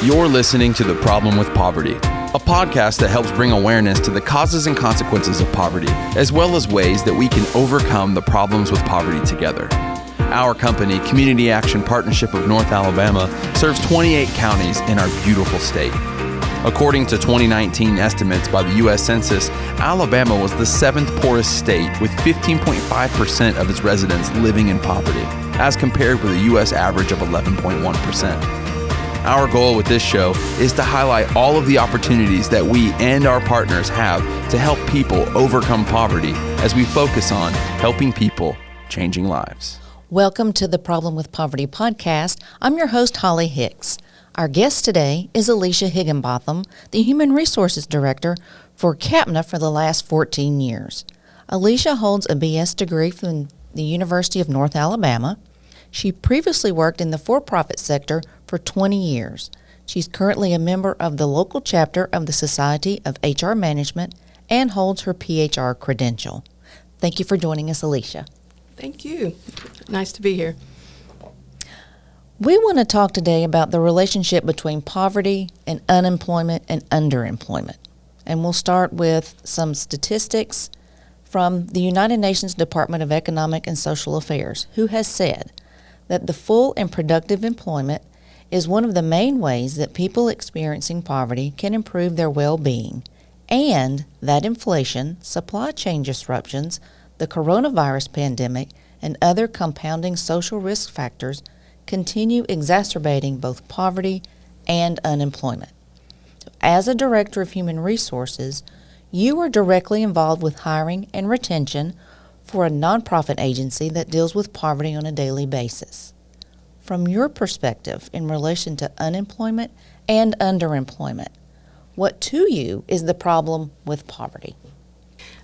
You're listening to The Problem with Poverty, a podcast that helps bring awareness to the causes and consequences of poverty, as well as ways that we can overcome the problems with poverty together. Our company, Community Action Partnership of North Alabama, serves 28 counties in our beautiful state. According to 2019 estimates by the U.S. Census, Alabama was the seventh poorest state, with 15.5% of its residents living in poverty, as compared with a U.S. average of 11.1%. Our goal with this show is to highlight all of the opportunities that we and our partners have to help people overcome poverty as we focus on helping people, changing lives. Welcome to the Problem with Poverty podcast. I'm your host, Holly Hicks. Our guest today is Alicia Higginbotham, the Human Resources Director for CAPNA for the last 14 years. Alicia holds a BS degree from the University of North Alabama. She previously worked in the for-profit sector for 20 years. She's currently a member of the local chapter of the Society of HR Management and holds her PHR credential. Thank you for joining us, Alicia. Thank you. Nice to be here. We want to talk today about the relationship between poverty and unemployment and underemployment. And we'll start with some statistics from the United Nations Department of Economic and Social Affairs, who has said that the full and productive employment is one of the main ways that people experiencing poverty can improve their well-being, and that inflation, supply chain disruptions, the coronavirus pandemic, and other compounding social risk factors continue exacerbating both poverty and unemployment. As a Director of Human Resources, you are directly involved with hiring and retention for a nonprofit agency that deals with poverty on a daily basis. From your perspective in relation to unemployment and underemployment, what to you is the problem with poverty?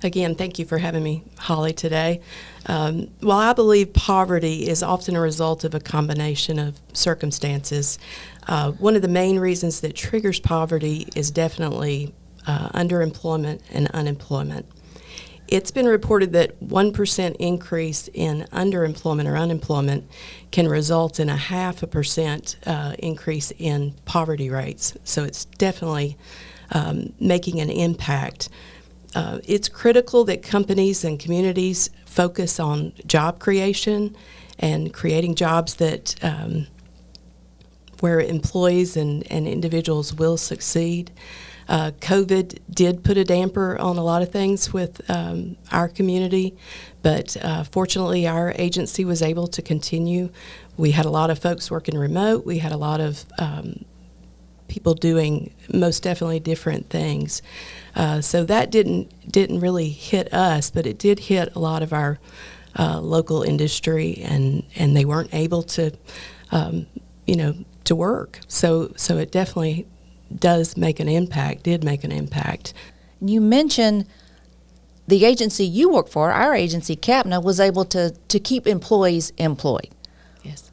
Again, thank you for having me, Holly, today. While I believe poverty is often a result of a combination of circumstances, one of the main reasons that triggers poverty is definitely underemployment and unemployment. It's been reported that 1% increase in underemployment or unemployment can result in a 0.5% increase in poverty rates. So it's definitely making an impact. It's critical that companies and communities focus on job creation and creating jobs that where employees and individuals will succeed. COVID did put a damper on a lot of things with our community, but fortunately our agency was able to continue. We had a lot of folks working remote. We had a lot of people doing most definitely different things. So that didn't really hit us, but it did hit a lot of our local industry, and they weren't able to, to work. So it definitely did make an impact. You mentioned the agency you work for, our agency, CAPNA, was able to keep employees employed. Yes.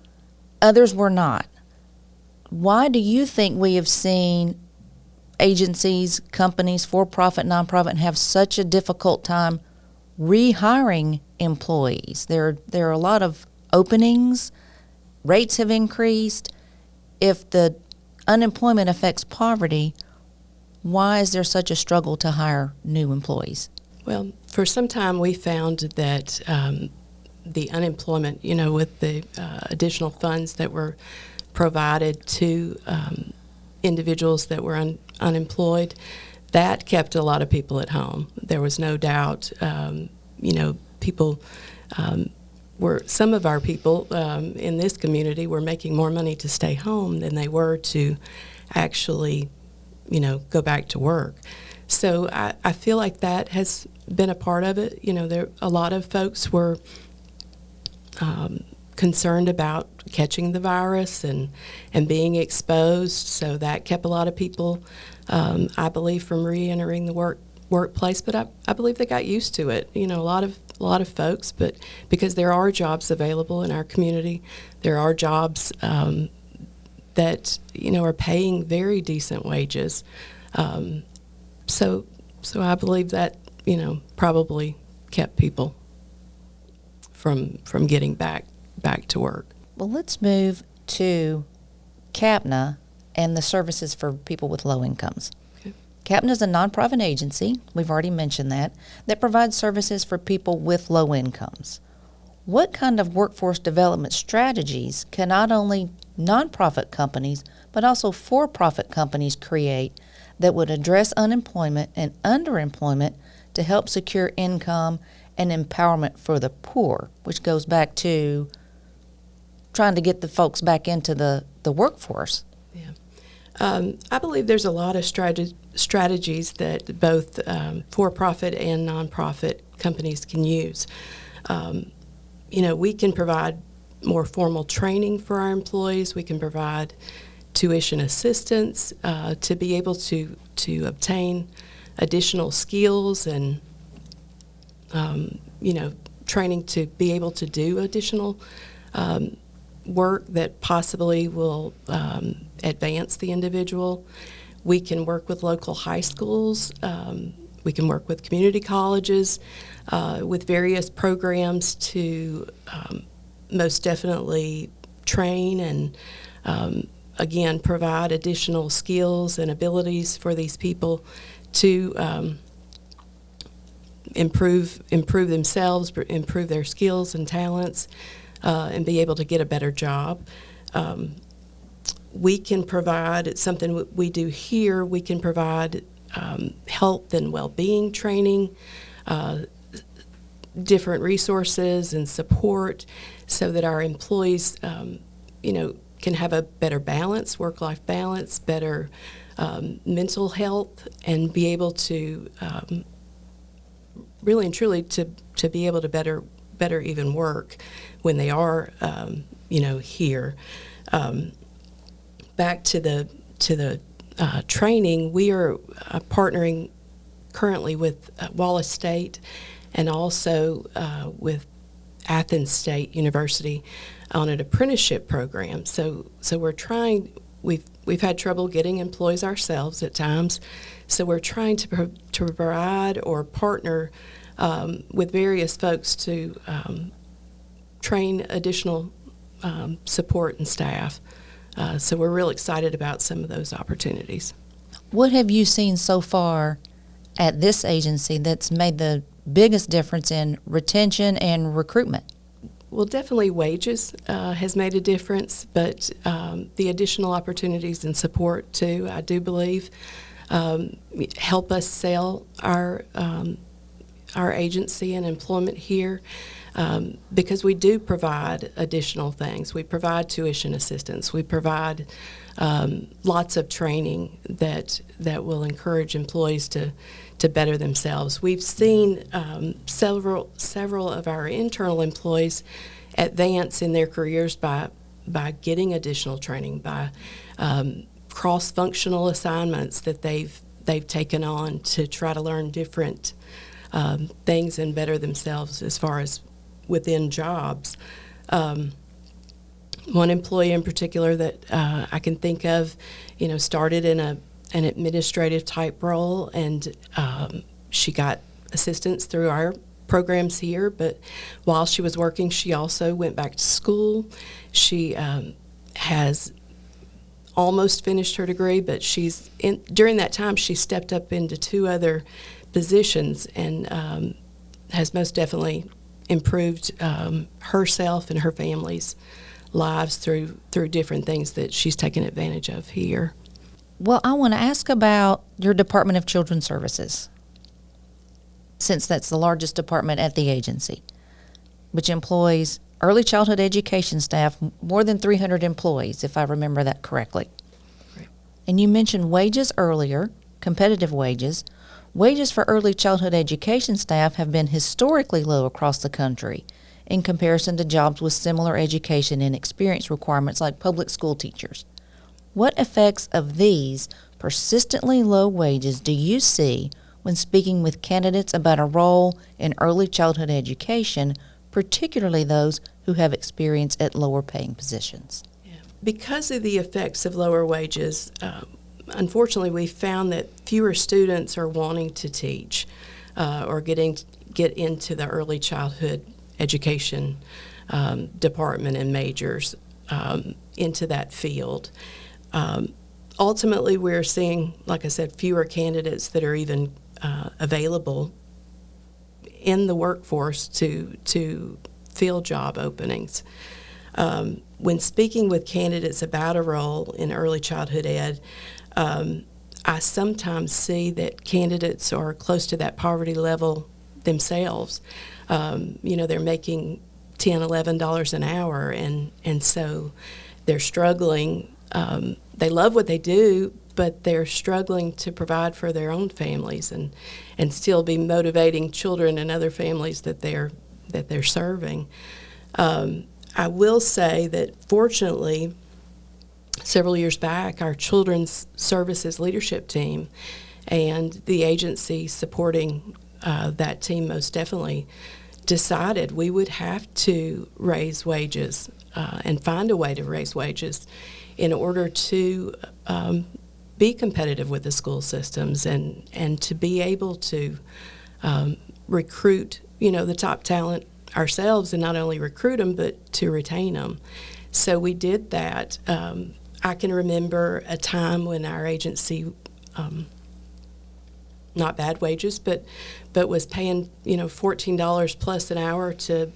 Others were not. Why do you think we have seen agencies, companies, for-profit, nonprofit, have such a difficult time rehiring employees? There are a lot of openings, rates have increased. If the unemployment affects poverty, why is there such a struggle to hire new employees? Well, for some time we found that the unemployment, with the additional funds that were provided to individuals that were unemployed, that kept a lot of people at home. There was no doubt, people some of our people in this community were making more money to stay home than they were to actually, go back to work. So I feel like that has been a part of it. A lot of folks were concerned about catching the virus and being exposed, so that kept a lot of people, I believe, from re-entering the workplace. But I believe they got used to it. A lot of folks, but because there are jobs available in our community, there are jobs that are paying very decent wages. So I believe that probably kept people from getting back to work. Well, let's move to CAPNA and the services for people with low incomes. Okay. CAPNA is a nonprofit agency, we've already mentioned that provides services for people with low incomes. What kind of workforce development strategies can not only nonprofit companies, but also for-profit companies create that would address unemployment and underemployment to help secure income and empowerment for the poor, which goes back to trying to get the folks back into the workforce? Yeah. I believe there's a lot of strategies that both for-profit and nonprofit companies can use. We can provide more formal training for our employees. We can provide tuition assistance to be able to obtain additional skills and, training to be able to do additional work that possibly will advance the individual. We can work with local high schools. We can work with community colleges with various programs to most definitely train and, again, provide additional skills and abilities for these people to improve themselves, improve their skills and talents, and be able to get a better job. We can provide, it's something we do here, we can provide health and well-being training, different resources and support so that our employees, can have a better balance, work-life balance, better mental health, and be able to really and truly to be able to better even work when they are, here. Back to the training, we are partnering currently with Wallace State and also with Athens State University on an apprenticeship program. So we're trying. We've had trouble getting employees ourselves at times, so we're trying to provide or partner with various folks to train additional support and staff. So we're real excited about some of those opportunities. What have you seen so far at this agency that's made the biggest difference in retention and recruitment? Well, definitely wages has made a difference, but the additional opportunities and support too, I do believe, help us sell our agency and employment here. Because we do provide additional things. We provide tuition assistance. We provide lots of training that will encourage employees to better themselves. We've seen several of our internal employees advance in their careers by getting additional training, by cross-functional assignments that they've taken on to try to learn different things and better themselves as far as within jobs. One employee in particular that I can think of, started in an administrative type role, and she got assistance through our programs here, but while she was working, she also went back to school. She has almost finished her degree, but during that time she stepped up into 2 other positions and has most definitely improved herself and her family's lives through different things that she's taken advantage of here. Well, I want to ask about your Department of Children's Services, since that's the largest department at the agency, which employs early childhood education staff, more than 300 employees, if I remember that correctly. Right. And you mentioned wages earlier, competitive wages. Wages for early childhood education staff have been historically low across the country in comparison to jobs with similar education and experience requirements like public school teachers. What effects of these persistently low wages do you see when speaking with candidates about a role in early childhood education, particularly those who have experience at lower paying positions? Yeah. Because of the effects of lower wages, unfortunately, we found that fewer students are wanting to teach or get into the early childhood education department and majors into that field. ultimately, we're seeing, like I said, fewer candidates that are even available in the workforce to fill job openings. When speaking with candidates about a role in early childhood ed, I sometimes see that candidates are close to that poverty level themselves. They're making $10, $11 an hour, and so they're struggling. They love what they do, but they're struggling to provide for their own families and still be motivating children and other families that they're serving. I will say that fortunately, several years back, our Children's Services leadership team and the agency supporting that team most definitely decided we would have to raise wages and find a way to raise wages in order to be competitive with the school systems and to be able to recruit, the top talent ourselves, and not only recruit them but to retain them. So we did that. I can remember a time when our agency, not bad wages, but was paying $14 plus an hour to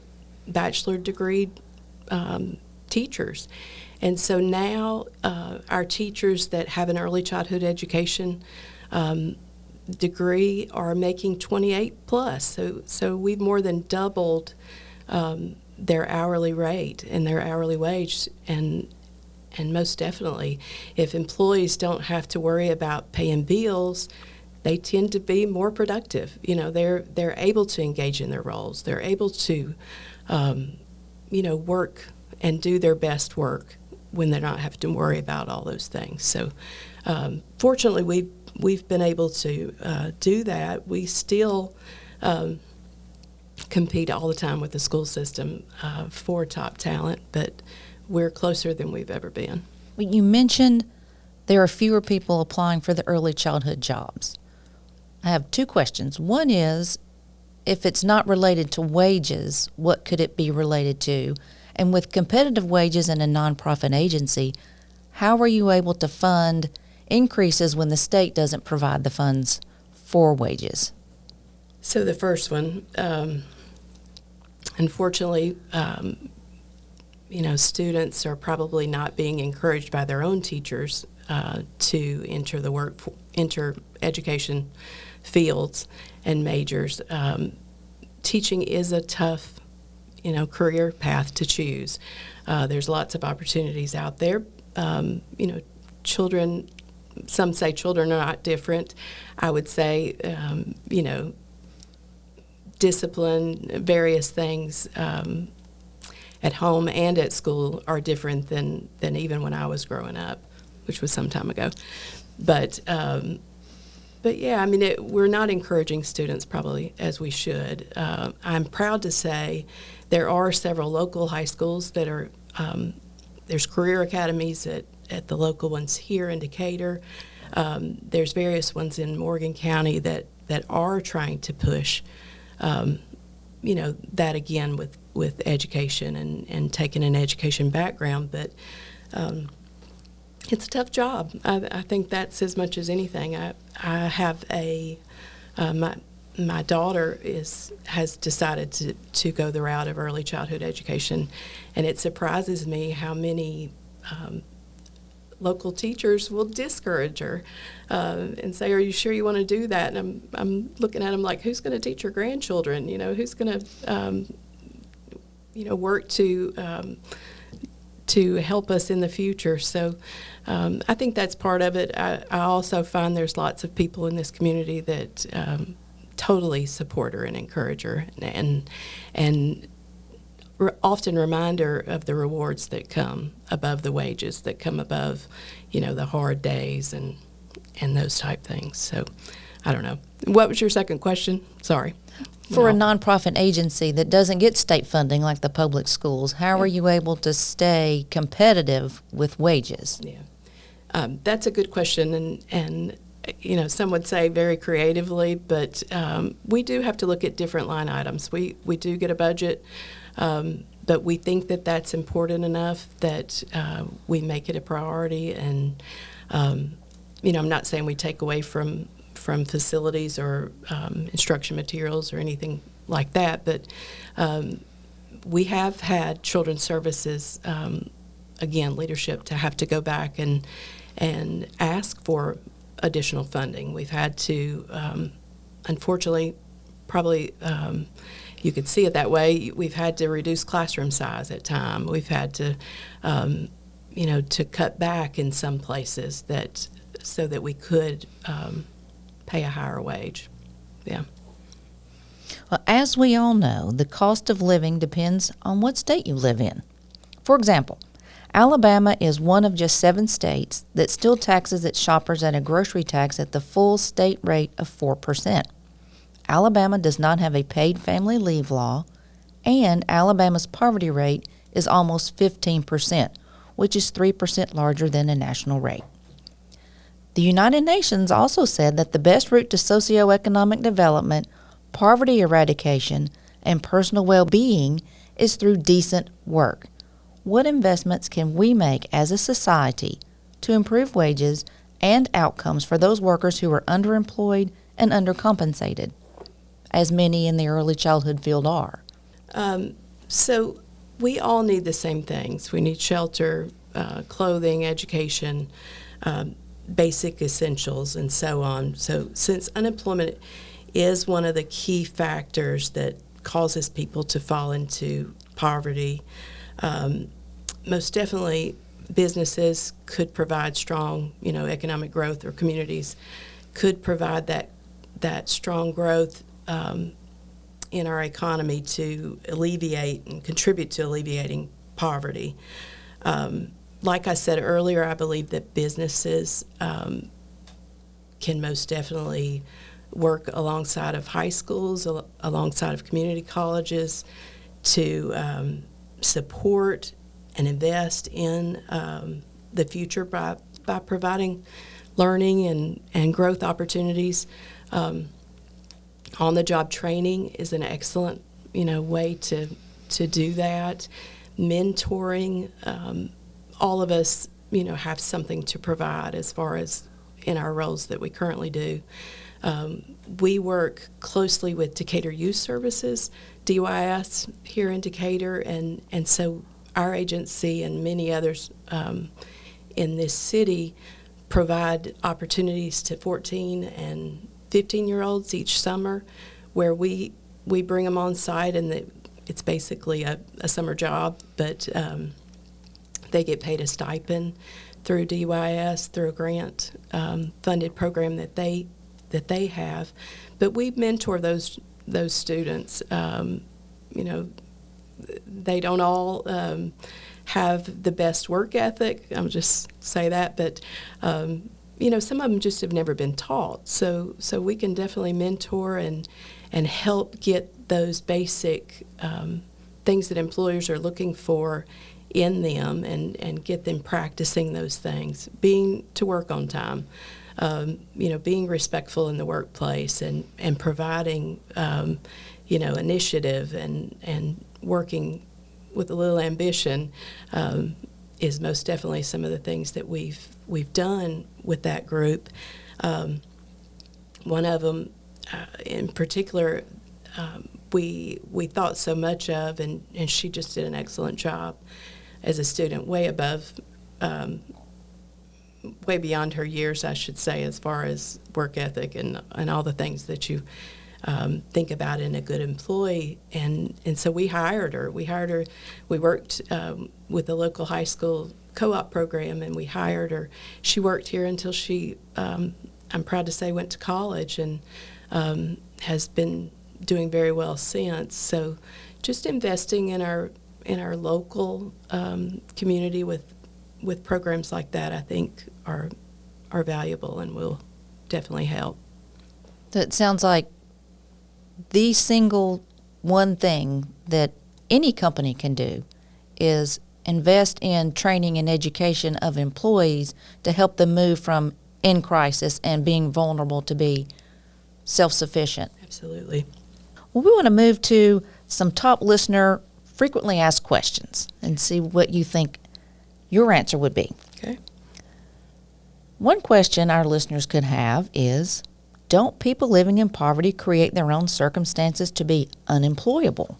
bachelor degree teachers. And so now our teachers that have an early childhood education degree are making 28 plus. So we've more than doubled their hourly rate and their hourly wage. And most definitely, if employees don't have to worry about paying bills, they tend to be more productive. They're able to engage in their roles. They're able to, work and do their best work when they're not having to worry about all those things. So, fortunately, we've been able to do that. We still compete all the time with the school system for top talent, but we're closer than we've ever been. Well, you mentioned there are fewer people applying for the early childhood jobs. I have two questions. One is, if it's not related to wages, what could it be related to? And with competitive wages in a nonprofit agency, how are you able to fund increases when the state doesn't provide the funds for wages? So the first one, unfortunately, students are probably not being encouraged by their own teachers to enter education fields and majors. Teaching is a tough, career path to choose. There's lots of opportunities out there. Children, some say children are not different. I would say, discipline, various things at home and at school are different than even when I was growing up, which was some time ago. But yeah, we're not encouraging students probably as we should. I'm proud to say there are several local high schools that are, there's career academies at the local ones here in Decatur. There's various ones in Morgan County that are trying to push, that again with education and taking an education background. But it's a tough job. I think that's as much as anything. I have my daughter has decided to go the route of early childhood education, and it surprises me how many local teachers will discourage her and say, "Are you sure you want to do that?" And I'm looking at them like, "Who's going to teach your grandchildren? Who's going to work to help us in the future?" So I think that's part of it. I also find there's lots of people in this community that totally support her and encourage her, and often remind her of the rewards that come above the wages, that come above, the hard days and those type things. So I don't know. What was your second question? Sorry. For a nonprofit agency that doesn't get state funding like the public schools, how are you able to stay competitive with wages? Yeah, that's a good question, and some would say very creatively, but we do have to look at different line items. We do get a budget, but we think that that's important enough that we make it a priority, and I'm not saying we take away from facilities or instruction materials or anything like that, but we have had children's services, again, leadership, to have to go back and ask for additional funding. We've had to, unfortunately, probably you could see it that way, we've had to reduce classroom size at time. We've had to, to cut back in some places so that we could pay a higher wage. Yeah. Well, as we all know, the cost of living depends on what state you live in. For example, Alabama is one of just 7 states that still taxes its shoppers at a grocery tax at the full state rate of 4%. Alabama does not have a paid family leave law, and Alabama's poverty rate is almost 15%, which is 3% larger than the national rate. The United Nations also said that the best route to socioeconomic development, poverty eradication, and personal well-being is through decent work. What investments can we make as a society to improve wages and outcomes for those workers who are underemployed and undercompensated, as many in the early childhood field are? So we all need the same things. We need shelter, clothing, education, basic essentials, and so on. So since unemployment is one of the key factors that causes people to fall into poverty, most definitely businesses could provide strong, economic growth, or communities could provide that strong growth in our economy to alleviate and contribute to alleviating poverty. Like I said earlier, I believe that businesses can most definitely work alongside of high schools, alongside of community colleges, to support and invest in the future by providing learning and growth opportunities. On-the-job training is an excellent, way to do that. Mentoring, all of us, have something to provide as far as in our roles that we currently do. We work closely with Decatur Youth Services, DYS, here in Decatur, and so our agency and many others in this city provide opportunities to 14 and 15-year-olds each summer, where we bring them on site, and it's basically a summer job, but they get paid a stipend through DYS, through a grant funded program that they have. But we mentor those students. They don't all have the best work ethic. I'll just say that, but some of them just have never been taught. So we can definitely mentor and help get those basic things that employers are looking for in them, and get them practicing those things, being to work on time, being respectful in the workplace, and providing initiative and working with a little ambition is most definitely some of the things that we've done with that group. One of them in particular we thought so much of, and she just did an excellent job as a student, way beyond her years, I should say, as far as work ethic and all the things that you think about in a good employee. And so we hired her. We worked with the local high school co-op program, and we hired her. She worked here until she, I'm proud to say, went to college, and has been doing very well since. So just investing in our local community with programs like that, I think are valuable and will definitely help. So it sounds like the single one thing that any company can do is invest in training and education of employees to help them move from in crisis and being vulnerable to be self-sufficient. Absolutely. Well, we want to move to some top listener frequently asked questions and see what you think your answer would be. Okay. One question our listeners could have is, don't people living in poverty create their own circumstances to be unemployable?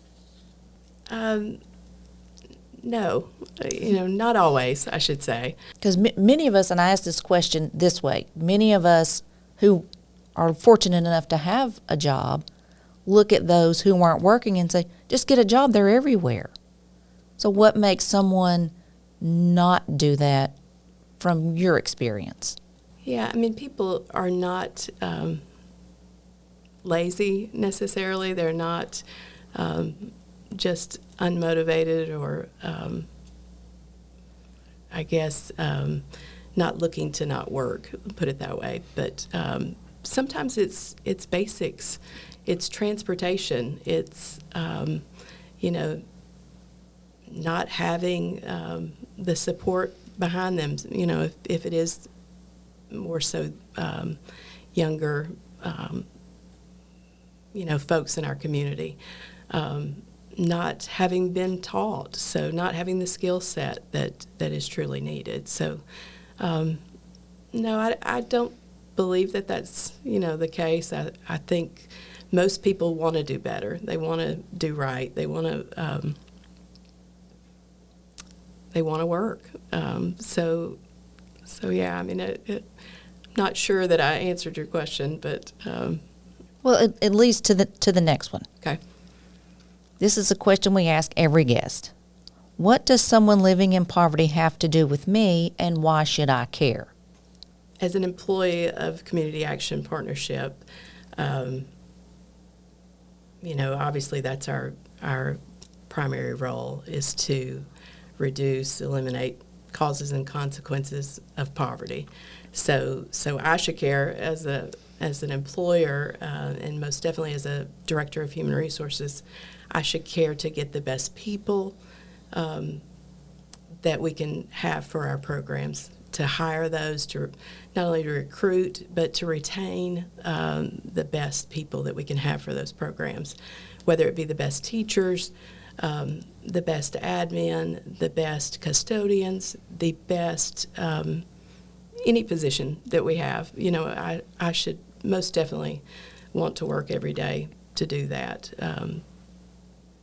No, not always, I should say. Because many of us, and I ask this question this way, many of us who are fortunate enough to have a job look at those who aren't working and say, just get a job, they're everywhere. So what makes someone not do that from your experience? Yeah, people are not lazy necessarily. They're not just unmotivated or, not looking to not work, put it that way. But sometimes it's basics. It's transportation. It's, not having the support behind them. If it is more so younger, folks in our community, not having been taught, so not having the skill set that is truly needed. So, no, I don't believe that that's, the case. I think most people want to do better. They want to do right. They want to work. So yeah, I'm not sure that I answered your question, but Well, it leads to the next one. okay. This is a question we ask every guest. What does someone living in poverty have to do with me, and why should I care? As an employee of Community Action Partnership, obviously that's our primary role is to reduce, eliminate causes and consequences of poverty. So I should care as an employer, and most definitely as a director of human resources. I should care to get the best people that we can have for our programs, to hire those, to not only to recruit, but to retain the best people that we can have for those programs, whether it be the best teachers, the best admin, the best custodians, the best any position that we have. I should most definitely want to work every day to do that,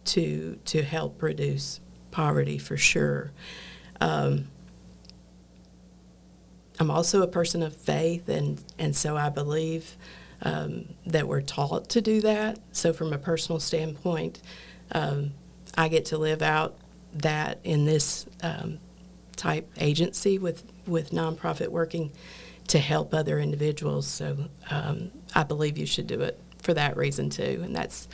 to help reduce poverty for sure. I'm also a person of faith, and so I believe that we're taught to do that. So from a personal standpoint, I get to live out that in this type agency with nonprofit working to help other individuals. So I believe you should do it for that reason too, and that's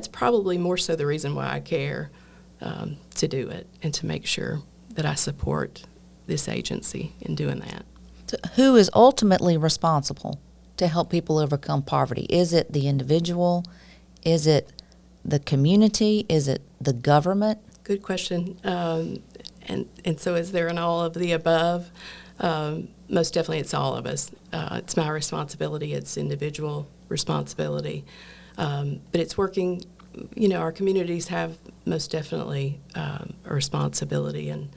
probably more so the reason why I care to do it and to make sure that I support this agency in doing that. So who is ultimately responsible to help people overcome poverty? Is it the individual? Is it the community? Is it the government? Good question. And so is there an all of the above? Most definitely it's all of us. It's my responsibility. It's individual responsibility. But it's working, our communities have most definitely a responsibility, and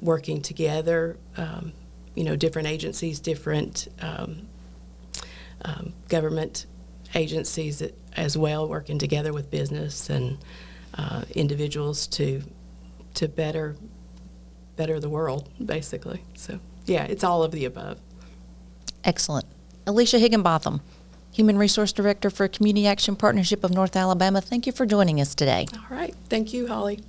working together, different agencies, different government agencies as well, working together with business and individuals to better the world, basically. So, yeah, it's all of the above. Excellent. Alicia Higginbotham, Human Resource Director for Community Action Partnership of North Alabama, thank you for joining us today. All right. Thank you, Holly.